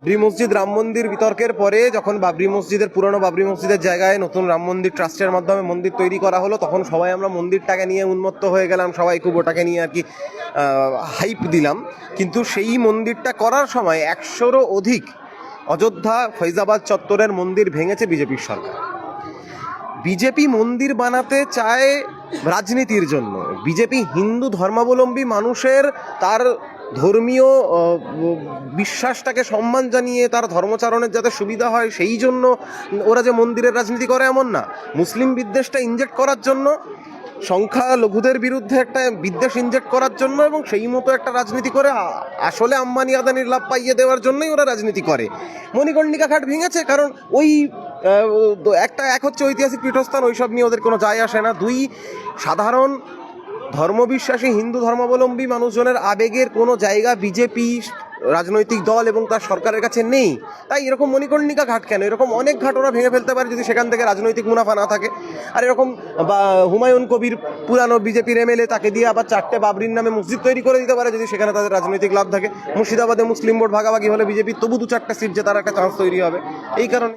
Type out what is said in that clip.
বাবরি মসজিদ রাম মন্দির বিতর্কের পরে যখন বাবরি মসজিদের পুরনো বাবরি মসজিদের জায়গায় নতুন রাম মন্দির ট্রাস্টের মাধ্যমে মন্দির তৈরি করা হলো, তখন সবাই আমরা মন্দিরটাকে নিয়ে উন্মত্ত হয়ে গেলাম, সবাই খুব ওটাকে নিয়ে আর কি হাইপ দিলাম। কিন্তু সেই মন্দিরটা করার সময় 100রও অধিক অযোধ্যা ফৈজাবাদ চত্বরের মন্দির ভেঙেছে বিজেপির সরকার। বিজেপি মন্দির বানাতে চায় রাজনীতির জন্য। বিজেপি হিন্দু ধর্মাবলম্বী মানুষের তার ধর্মীয় বিশ্বাসটাকে সম্মান জানিয়ে তার ধর্মচারণের যাতে সুবিধা হয় সেই জন্য ওরা যে মন্দিরের রাজনীতি করে এমন না। মুসলিম বিদ্বেষটা ইনজেক্ট করার জন্য, সংখ্যালঘুদের বিরুদ্ধে একটা বিদ্বেষ ইনজেক্ট করার জন্য এবং সেই মতো একটা রাজনীতি করে আসলে আম্বানি আদানির লাভ পাইয়ে দেওয়ার জন্যই ওরা রাজনীতি করে। মণিকর্ণিকা ঘাট ভেঙেছে কারণ ওই এক হচ্ছে ঐতিহাসিক পীঠস্থান, ওইসব নিয়ে ওদের কোনো যায় আসে না। দুই, সাধারণ ধর্মবিশ্বাসী হিন্দু ধর্মাবলম্বী মানুষজনের আবেগের কোনো জায়গা বিজেপি রাজনৈতিক দল এবং তার সরকারের কাছে নেই। তাই এরকম মণিকর্ণিকা ঘাট কেন, এরকম অনেক ঘাট ওরা ভেঙে ফেলতে পারে যদি সেখান থেকে রাজনৈতিক মুনাফা না থাকে। আর এরকম বা হুমায়ুন কবির পুরানো বিজেপির এমএলএ, তাকে দিয়ে আবার 4টে বাবরির নামে মসজিদ তৈরি করে দিতে পারে যদি সেখানে তাদের রাজনৈতিক লাভ থাকে। মুর্শিদাবাদে মুসলিম ভোট ভাগাভাগি হলে বিজেপি তবু 2-4টা সিট জেতার একটা চান্স তৈরি হবে। এই কারণে